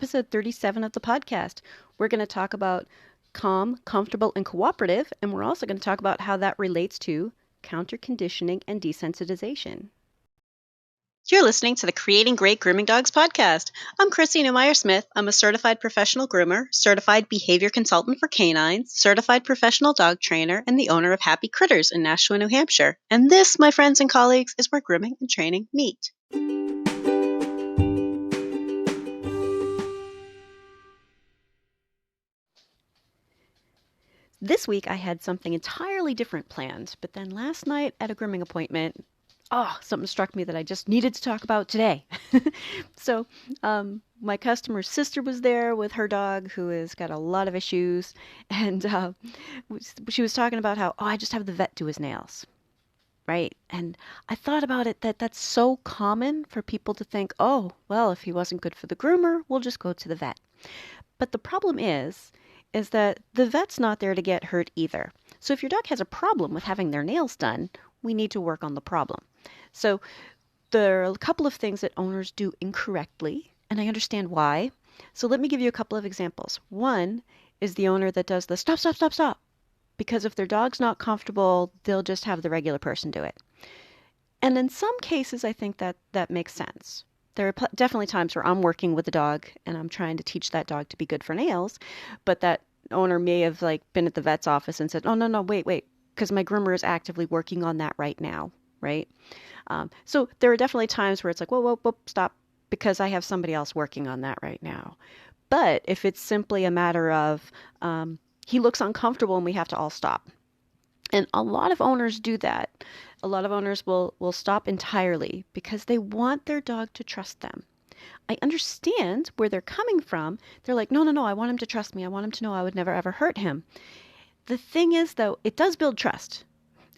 episode 37 of the podcast. We're going to talk about calm, comfortable, and cooperative, and we're also going to talk about how that relates to counterconditioning and desensitization. You're listening to the Creating Great Grooming Dogs podcast. I'm Chrissy Neumeyer-Smith. I'm a certified professional groomer, certified behavior consultant for canines, certified professional dog trainer, and the owner of Happy Critters in Nashua, New Hampshire. And this, my friends and colleagues, is where grooming and training meet. This week I had something entirely different planned, but then last night at a grooming appointment, something struck me that I just needed to talk about today. So, my customer's sister was there with her dog who has got a lot of issues, and she was talking about how, I just have the vet do his nails, right? And I thought about it that's so common for people to think, oh, well, if he wasn't good for the groomer, we'll just go to the vet. But the problem is that the vet's not there to get hurt either. So if your dog has a problem with having their nails done, we need to work on the problem. So there are a couple of things that owners do incorrectly, and I understand why. So let me give you a couple of examples. One is the owner that does the stop, stop, stop, stop. Because if their dog's not comfortable, they'll just have the regular person do it. And in some cases, I think that makes sense. There are definitely times where I'm working with a dog and I'm trying to teach that dog to be good for nails, but that owner may have been at the vet's office and said, oh, no, wait, because my groomer is actively working on that right now, right? So there are definitely times where it's like, whoa, stop, because I have somebody else working on that right now. But if it's simply a matter of he looks uncomfortable and we have to all stop. And a lot of owners do that. A lot of owners will stop entirely because they want their dog to trust them. I understand where they're coming from. They're like, no, I want him to trust me. I want him to know I would never, ever hurt him. The thing is, though, it does build trust.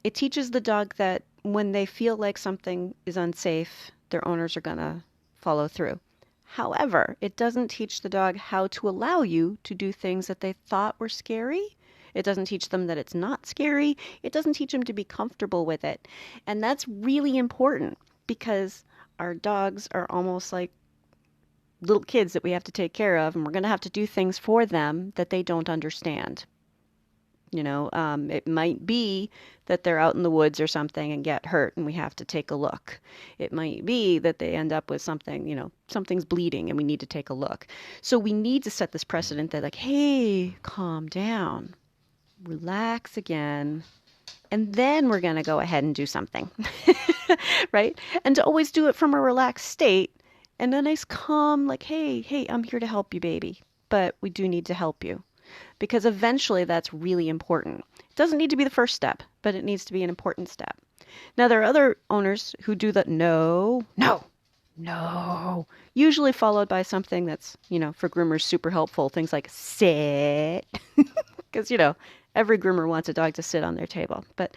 It teaches the dog that when they feel like something is unsafe, their owners are going to follow through. However, it doesn't teach the dog how to allow you to do things that they thought were scary. It doesn't teach them that it's not scary. It doesn't teach them to be comfortable with it. And that's really important because our dogs are almost like little kids that we have to take care of, and we're going to have to do things for them that they don't understand. It might be that they're out in the woods or something and get hurt and we have to take a look. It might be that they end up with something, something's bleeding and we need to take a look. So we need to set this precedent that hey, calm down. Relax again, and then we're going to go ahead and do something, right? And to always do it from a relaxed state and a nice calm, hey, I'm here to help you, baby, but we do need to help you because eventually that's really important. It doesn't need to be the first step, but it needs to be an important step. Now, there are other owners who do the no, usually followed by something that's, for groomers super helpful, things like sit, because, every groomer wants a dog to sit on their table. But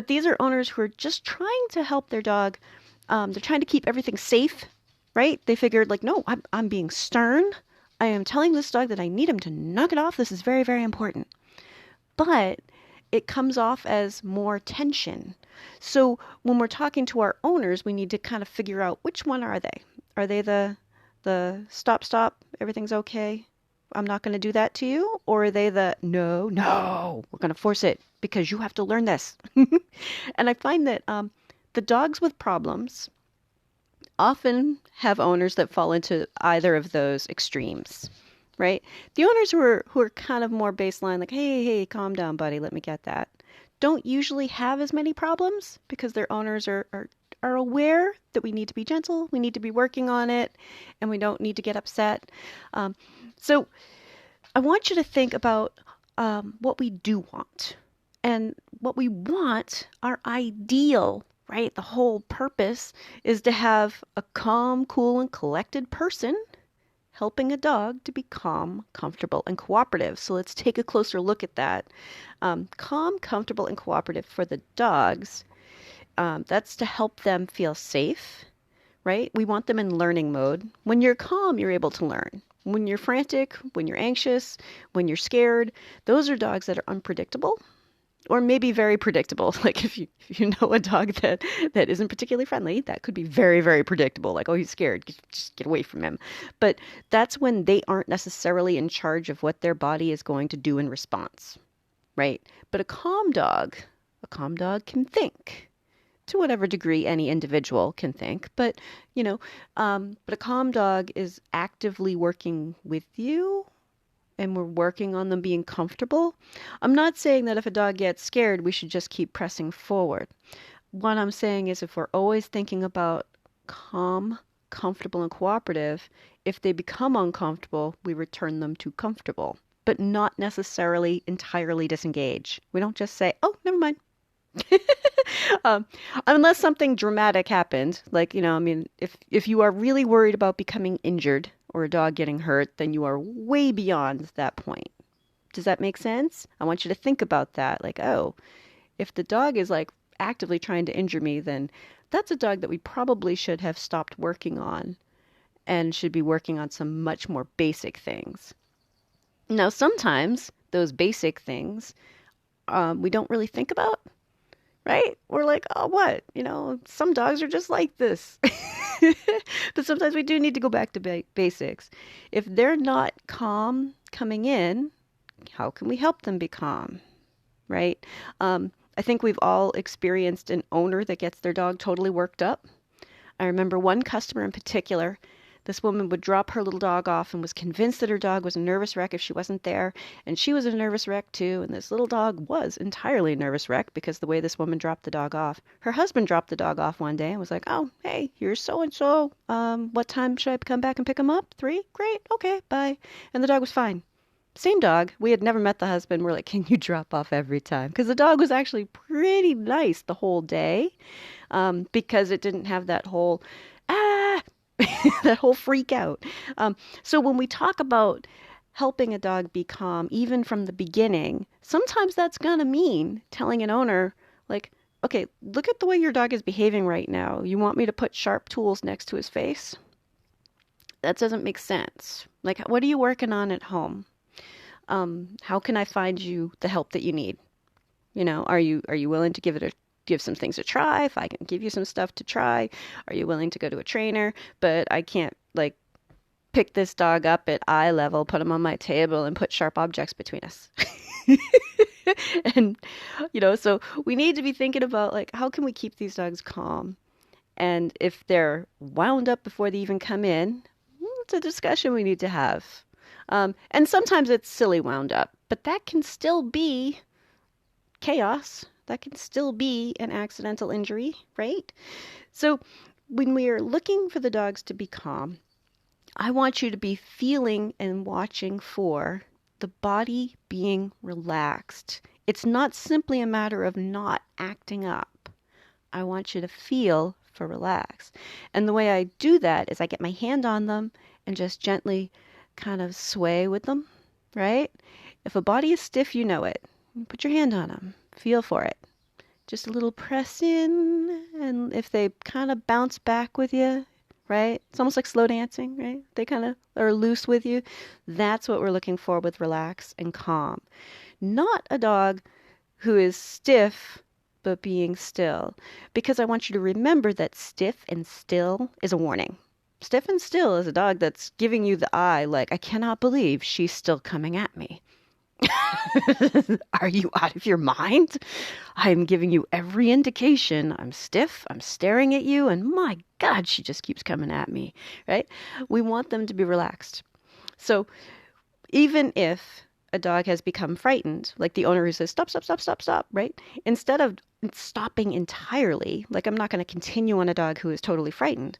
these are owners who are just trying to help their dog. They're trying to keep everything safe, right? They figured no, I'm being stern. I am telling this dog that I need him to knock it off. This is very, very important. But it comes off as more tension. So when we're talking to our owners, we need to kind of figure out which one are they? Are they the stop, everything's okay, I'm not going to do that to you? Or are they the no, we're going to force it because you have to learn this? And I find that the dogs with problems often have owners that fall into either of those extremes, right? The owners who are kind of more baseline, hey, calm down, buddy, let me get that, don't usually have as many problems because their owners are aware that we need to be gentle, we need to be working on it, and we don't need to get upset. So I want you to think about what we do want. And what we want, our ideal, right? The whole purpose is to have a calm, cool, and collected person helping a dog to be calm, comfortable, and cooperative. So let's take a closer look at that. Calm, comfortable, and cooperative for the dogs. That's to help them feel safe, right? We want them in learning mode. When you're calm, you're able to learn. When you're frantic, when you're anxious, when you're scared, those are dogs that are unpredictable, Or maybe very predictable. Like if you know a dog that isn't particularly friendly, that could be very, very predictable. Like, oh, he's scared, just get away from him. But that's when they aren't necessarily in charge of what their body is going to do in response, right? But a calm dog can think to whatever degree any individual can think. But a calm dog is actively working with you, and we're working on them being comfortable. I'm not saying that if a dog gets scared, we should just keep pressing forward. What I'm saying is if we're always thinking about calm, comfortable, and cooperative, if they become uncomfortable, we return them to comfortable, but not necessarily entirely disengage. We don't just say, oh, never mind. um, Unless something dramatic happened, like, I mean, if you are really worried about becoming injured or a dog getting hurt, then you are way beyond that point. Does that make sense? I want you to think about that. Like, oh, if the dog is like actively trying to injure me, then that's a dog that we probably should have stopped working on and should be working on some much more basic things. Now, sometimes those basic things we don't really think about, right? We're like, oh, what? Some dogs are just like this. But sometimes we do need to go back to basics. If they're not calm coming in, how can we help them be calm, right? I think we've all experienced an owner that gets their dog totally worked up. I remember one customer in particular. This woman would drop her little dog off and was convinced that her dog was a nervous wreck if she wasn't there. And she was a nervous wreck too. And this little dog was entirely a nervous wreck because the way this woman dropped the dog off. Her husband dropped the dog off one day and was like, oh, hey, here's so-and-so. What time should I come back and pick him up? 3? Great. Okay, bye. And the dog was fine. Same dog. We had never met the husband. We're like, can you drop off every time? Because the dog was actually pretty nice the whole day, because it didn't have that whole, ah, that whole freak out. So when we talk about helping a dog be calm, even from the beginning, sometimes that's going to mean telling an owner, like, okay, look at the way your dog is behaving right now. You want me to put sharp tools next to his face? That doesn't make sense. Like, what are you working on at home? How can I find you the help that you need? Are you willing to give some things a try? If I can give you some stuff to try, are you willing to go to a trainer? But I can't like pick this dog up at eye level, put him on my table, and put sharp objects between us. And so we need to be thinking about like how can we keep these dogs calm? And if they're wound up before they even come in, it's a discussion we need to have. And sometimes it's silly wound up, but that can still be chaos. That can still be an accidental injury, right? So when we are looking for the dogs to be calm, I want you to be feeling and watching for the body being relaxed. It's not simply a matter of not acting up. I want you to feel for relax. And the way I do that is I get my hand on them and just gently kind of sway with them, right? If a body is stiff, you know it. Put your hand on them. Feel for it. Just a little press in, and if they kind of bounce back with you, right? It's almost like slow dancing, right? They kind of are loose with you. That's what we're looking for with relax and calm. Not a dog who is stiff but being still, because I want you to remember that stiff and still is a warning. Stiff and still is a dog that's giving you the eye, like, I cannot believe she's still coming at me. Are you out of your mind? I'm giving you every indication. I'm stiff, I'm staring at you, and my God, she just keeps coming at me, right? We want them to be relaxed. So even if a dog has become frightened, like the owner who says, stop, stop, stop, stop, stop, right? Instead of stopping entirely, like I'm not going to continue on a dog who is totally frightened,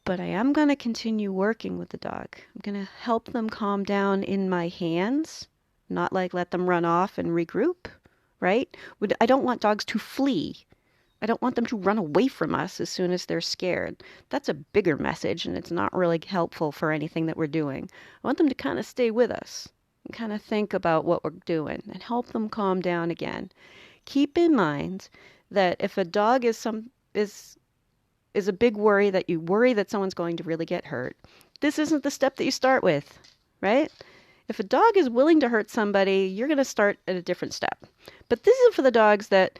but I am going to continue working with the dog. I'm going to help them calm down in my hands, not like let them run off and regroup, right? I don't want dogs to flee. I don't want them to run away from us as soon as they're scared. That's a bigger message, and it's not really helpful for anything that we're doing. I want them to kind of stay with us and kind of think about what we're doing and help them calm down again. Keep in mind that if a dog is a big worry, that you worry that someone's going to really get hurt, this isn't the step that you start with, right? If a dog is willing to hurt somebody, you're going to start at a different step. But this is for the dogs that,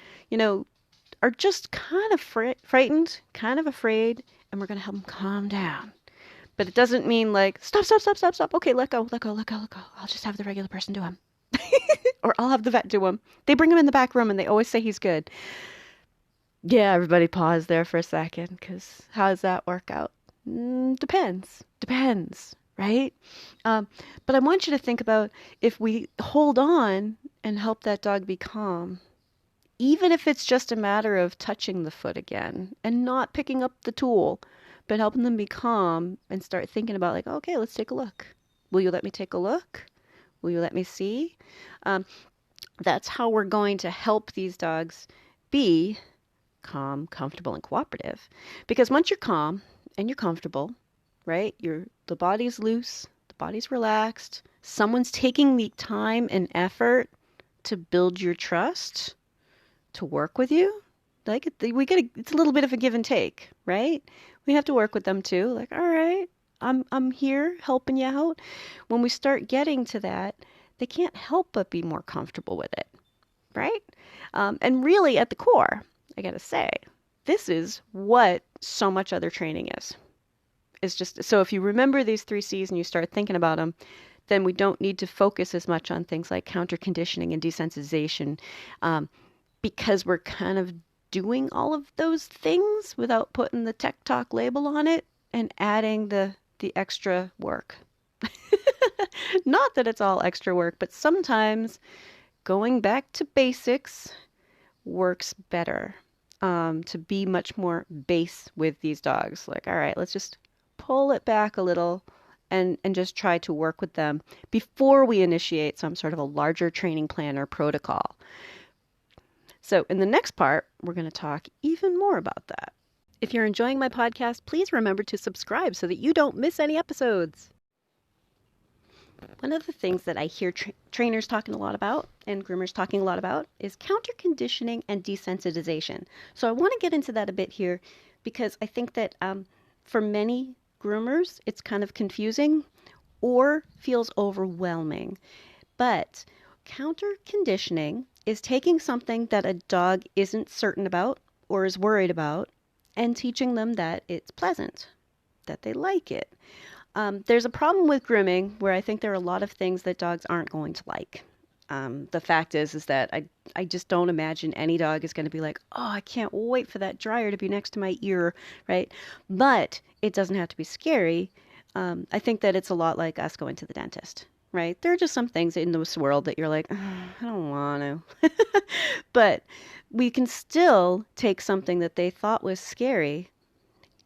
are just kind of frightened, kind of afraid, and we're going to help them calm down. But it doesn't mean like, stop, stop, stop, stop, stop. Okay, let go, let go, let go, let go. I'll just have the regular person do him. Or I'll have the vet do him. They bring him in the back room and they always say he's good. Yeah, everybody pause there for a second, because how does that work out? Depends, right? But I want you to think about, if we hold on and help that dog be calm, even if it's just a matter of touching the foot again and not picking up the tool, but helping them be calm and start thinking about, like, okay, let's take a look. Will you let me take a look? Will you let me see? Um, that's how we're going to help these dogs be calm, comfortable, and cooperative. Because once you're calm and you're comfortable, right? The body's loose, the body's relaxed. Someone's taking the time and effort to build your trust, to work with you. Like, it's a little bit of a give and take, right? We have to work with them too. Like, all right, I'm here helping you out. When we start getting to that, they can't help but be more comfortable with it, right? And really, at the core, I gotta say, this is what so much other training is. It's just, so if you remember these 3 C's and you start thinking about them, then we don't need to focus as much on things like counterconditioning and desensitization, because we're kind of doing all of those things without putting the tech talk label on it and adding the extra work. Not that it's all extra work, but sometimes going back to basics works better, to be much more base with these dogs. Like, all right, let's just pull it back a little and just try to work with them before we initiate some sort of a larger training plan or protocol. So in the next part, we're going to talk even more about that. If you're enjoying my podcast, please remember to subscribe so that you don't miss any episodes. One of the things that I hear trainers talking a lot about and groomers talking a lot about is counterconditioning and desensitization. So I want to get into that a bit here, because I think that for many groomers, it's kind of confusing or feels overwhelming. But counterconditioning is taking something that a dog isn't certain about or is worried about and teaching them that it's pleasant, that they like it. There's a problem with grooming where I think there are a lot of things that dogs aren't going to like. The fact is that I just don't imagine any dog is going to be like, oh, I can't wait for that dryer to be next to my ear, right? But it doesn't have to be scary. I think that it's a lot like us going to the dentist, right? There are just some things in this world that you're like, oh, I don't want to. But we can still take something that they thought was scary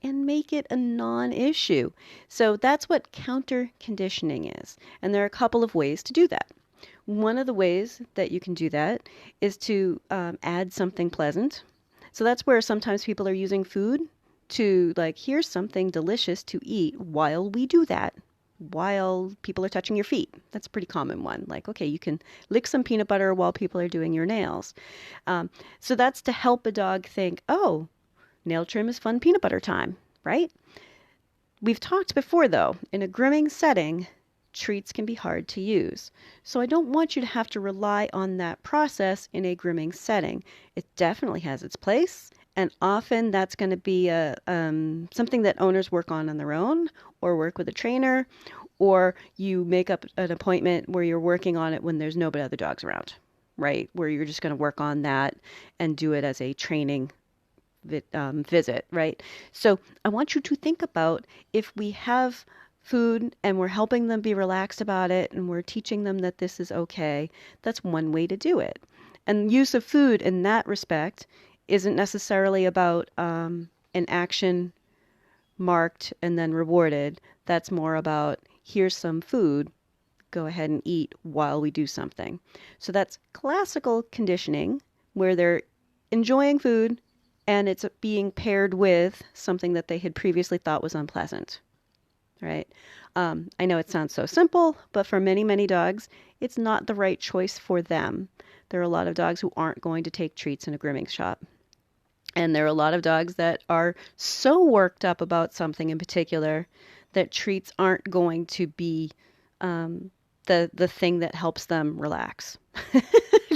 and make it a non-issue. So that's what counter-conditioning is. And there are a couple of ways to do that. One of the ways that you can do that is to add something pleasant. So that's where sometimes people are using food to, like, here's something delicious to eat while we do that, while people are touching your feet. That's a pretty common one. Like, okay, you can lick some peanut butter while people are doing your nails. So that's to help a dog think, oh, nail trim is fun peanut butter time, right? We've talked before, though, in a grooming setting, treats can be hard to use. So I don't want you to have to rely on that process in a grooming setting. It definitely has its place, and often that's going to be something that owners work on their own, or work with a trainer, or you make up an appointment where you're working on it when there's no other dogs around, right? Where you're just going to work on that and do it as a training visit, right? So I want you to think about, if we have food and we're helping them be relaxed about it and we're teaching them that this is okay, that's one way to do it. And use of food in that respect isn't necessarily about an action marked and then rewarded. That's more about, here's some food, go ahead and eat while we do something. So that's classical conditioning, where they're enjoying food and it's being paired with something that they had previously thought was unpleasant, right? I know it sounds so simple, but for many, many dogs, it's not the right choice for them. There are a lot of dogs who aren't going to take treats in a grooming shop. And there are a lot of dogs that are so worked up about something in particular that treats aren't going to be the thing that helps them relax.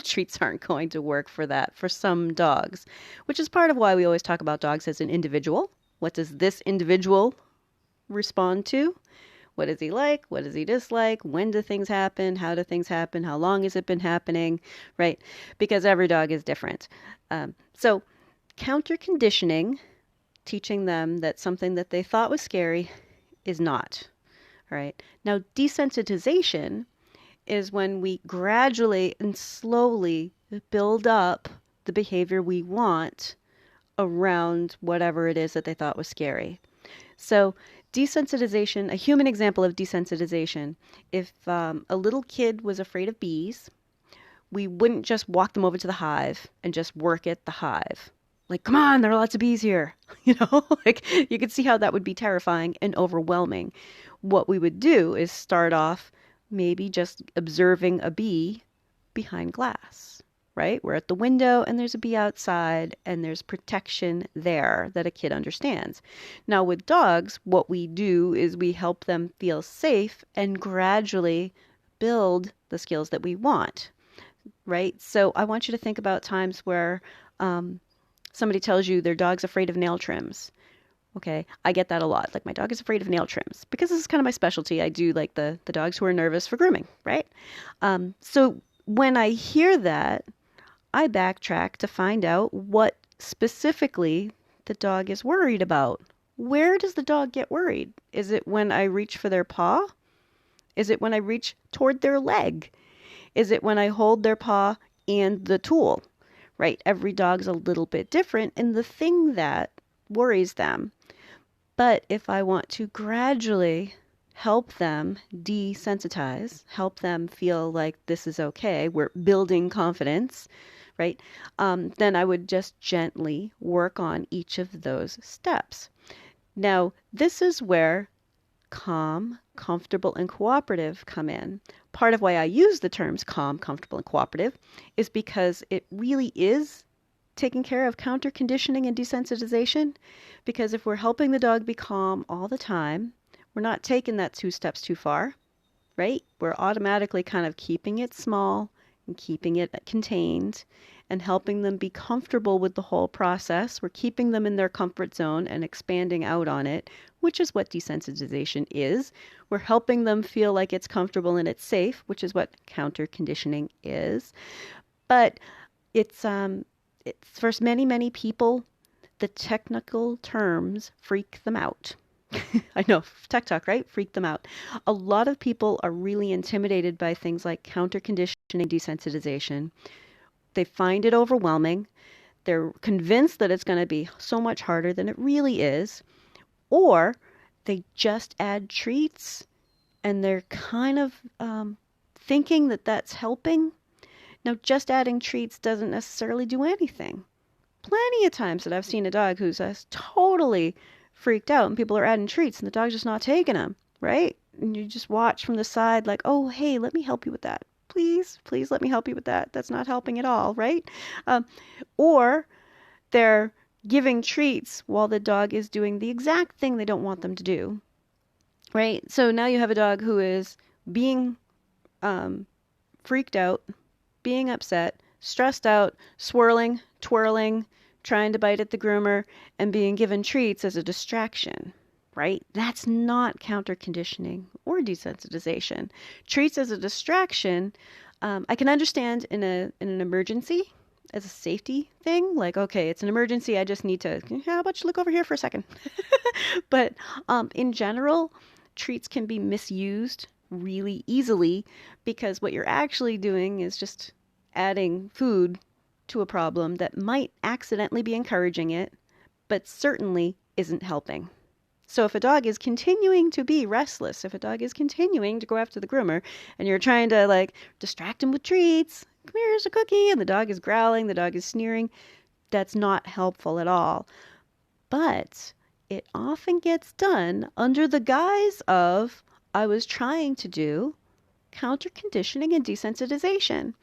Treats aren't going to work for that for some dogs, which is part of why we always talk about dogs as an individual. What does this individual respond to? What is he like? What does he dislike? When do things happen? How do things happen? How long has it been happening? Right? Because every dog is different. So counter conditioning, teaching them that something that they thought was scary is not. Right? Now, desensitization is when we gradually and slowly build up the behavior we want around whatever it is that they thought was scary. So, desensitization, a human example of desensitization, if a little kid was afraid of bees, we wouldn't just walk them over to the hive and just work at the hive. Like, come on, there are lots of bees here. Like you could see how that would be terrifying and overwhelming. What we would do is start off maybe just observing a bee behind glass, right? We're at the window and there's a bee outside and there's protection there that a kid understands. Now, with dogs, what we do is we help them feel safe and gradually build the skills that we want, right? So I want you to think about times where somebody tells you their dog's afraid of nail trims. Okay, I get that a lot. Like, my dog is afraid of nail trims because this is kind of my specialty. I do like the dogs who are nervous for grooming, right? So when I hear that, I backtrack to find out what specifically the dog is worried about. Where does the dog get worried? Is it when I reach for their paw? Is it when I reach toward their leg? Is it when I hold their paw and the tool? Right? Every dog's a little bit different in the thing that worries them. But if I want to gradually help them desensitize, help them feel like this is okay, we're building confidence, right? Then I would just gently work on each of those steps. Now, this is where calm, comfortable, and cooperative come in. Part of why I use the terms calm, comfortable, and cooperative is because it really is taking care of counter conditioning and desensitization. Because if we're helping the dog be calm all the time, we're not taking that 2 steps too far, right? We're automatically kind of keeping it small and keeping it contained and helping them be comfortable with the whole process. We're keeping them in their comfort zone and expanding out on it, which is what desensitization is. We're helping them feel like it's comfortable and it's safe, which is what counter conditioning is. But it's for many people, the technical terms freak them out. I know, tech talk, right? Freak them out. A lot of people are really intimidated by things like counter conditioning, desensitization. They find it overwhelming. They're convinced that it's going to be so much harder than it really is. Or they just add treats and they're kind of thinking that that's helping. Now, just adding treats doesn't necessarily do anything. Plenty of times that I've seen a dog who's totally freaked out and people are adding treats and the dog's just not taking them, right? And you just watch from the side like, oh, hey, let me help you with that. Please, please let me help you with that. That's not helping at all, right? Or they're giving treats while the dog is doing the exact thing they don't want them to do, right? So now you have a dog who is being freaked out, being upset, stressed out, swirling, twirling, trying to bite at the groomer, and being given treats as a distraction, right? That's not counter conditioning or desensitization. Treats as a distraction, I can understand in an emergency as a safety thing. Like, okay, it's an emergency. I just need to, how about you look over here for a second? But in general, treats can be misused really easily because what you're actually doing is just adding food to a problem that might accidentally be encouraging it, but certainly isn't helping. So if a dog is continuing to be restless, if a dog is continuing to go after the groomer, and you're trying to like distract him with treats, come here, here's a cookie, and the dog is growling, the dog is sneering, that's not helpful at all. But it often gets done under the guise of, I was trying to do counter conditioning and desensitization.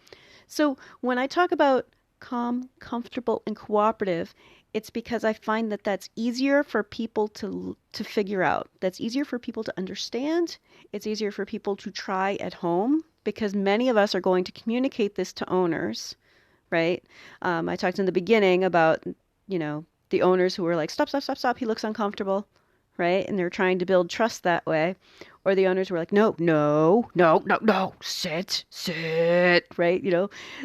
So when I talk about calm, comfortable, and cooperative, It's because I find that that's easier for people to figure out. That's easier for people to understand. It's easier for people to try at home because many of us are going to communicate this to owners, right? I talked in the beginning about, the owners who were like, stop, stop, stop, stop. He looks uncomfortable, right? And they're trying to build trust that way. Or the owners were like, no, no, no, no, no, sit, sit, right?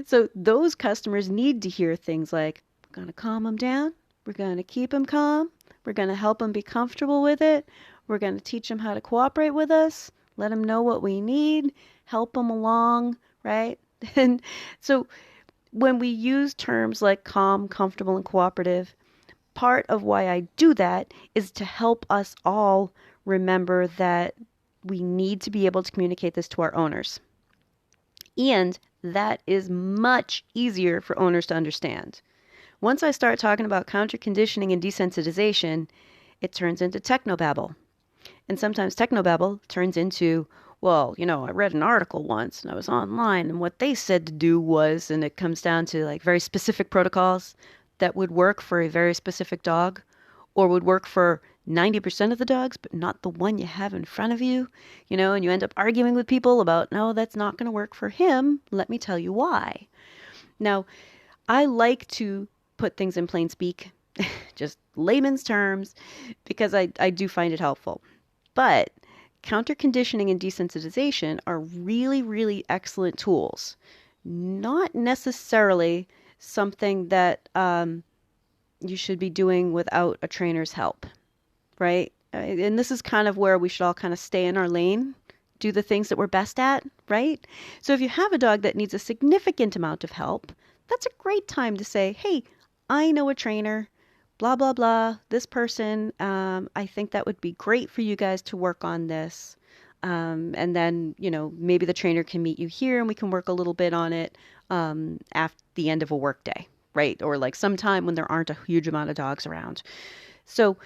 So those customers need to hear things like, we're going to calm them down. We're going to keep them calm. We're going to help them be comfortable with it. We're going to teach them how to cooperate with us, let them know what we need, help them along, right? And so when we use terms like calm, comfortable, and cooperative, part of why I do that is to help us all remember that we need to be able to communicate this to our owners. And that is much easier for owners to understand. Once I start talking about counterconditioning and desensitization, it turns into technobabble. And sometimes technobabble turns into, well, I read an article once and I was online and what they said to do was, and it comes down to like very specific protocols that would work for a very specific dog or would work for 90% of the dogs, but not the one you have in front of you, and you end up arguing with people about, no, that's not going to work for him. Let me tell you why. Now, I like to put things in plain speak, just layman's terms, because I do find it helpful. But counterconditioning and desensitization are really, really excellent tools. Not necessarily something that you should be doing without a trainer's help, right? And this is kind of where we should all kind of stay in our lane, do the things that we're best at, right? So if you have a dog that needs a significant amount of help, that's a great time to say, hey, I know a trainer, blah, blah, blah, this person, I think that would be great for you guys to work on this. And then, maybe the trainer can meet you here and we can work a little bit on it after the end of a work day, right? Or like sometime when there aren't a huge amount of dogs around. So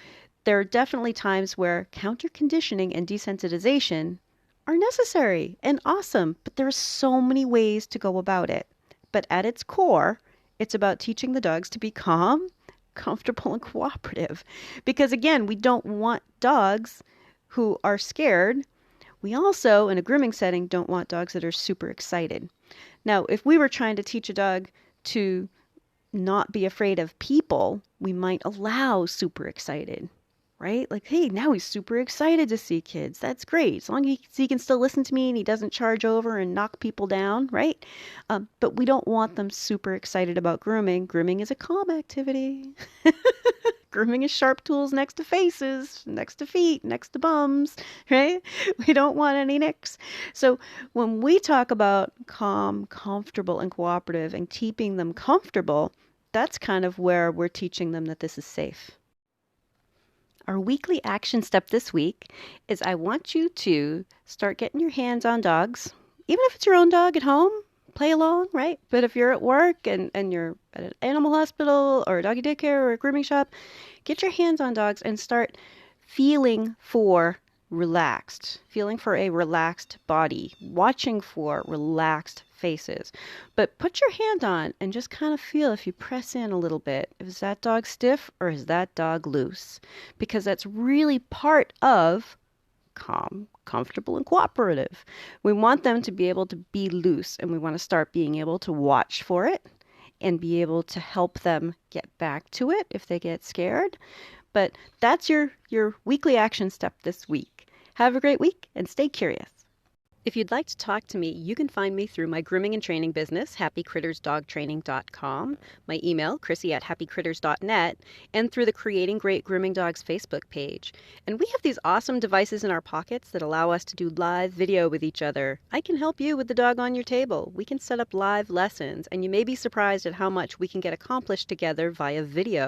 there are definitely times where counterconditioning and desensitization are necessary and awesome, but there are so many ways to go about it. But at its core, it's about teaching the dogs to be calm, comfortable, and cooperative. Because again, we don't want dogs who are scared. We also, in a grooming setting, don't want dogs that are super excited. Now, if we were trying to teach a dog to not be afraid of people, we might allow super excited, right? Like, hey, now he's super excited to see kids. That's great. As long as he can still listen to me and he doesn't charge over and knock people down, right? But we don't want them super excited about grooming. Grooming is a calm activity. Grooming is sharp tools next to faces, next to feet, next to bums, right? We don't want any nicks. So when we talk about calm, comfortable, and cooperative and keeping them comfortable, that's kind of where we're teaching them that this is safe. Our weekly action step this week is I want you to start getting your hands on dogs, even if it's your own dog at home. Play along, right? But if you're at work and you're at an animal hospital or a doggy daycare or a grooming shop, get your hands on dogs and start feeling for feeling for a relaxed body, watching for relaxed faces. But put your hand on and just kind of feel if you press in a little bit. Is that dog stiff or is that dog loose? Because that's really part of calm, comfortable, and cooperative. We want them to be able to be loose, and we want to start being able to watch for it and be able to help them get back to it if they get scared. But that's your weekly action step this week. Have a great week and stay curious. If you'd like to talk to me, you can find me through my grooming and training business, happycrittersdogtraining.com, my email, chrissy@happycritters.net, and through the Creating Great Grooming Dogs Facebook page. And we have these awesome devices in our pockets that allow us to do live video with each other. I can help you with the dog on your table. We can set up live lessons, and you may be surprised at how much we can get accomplished together via video.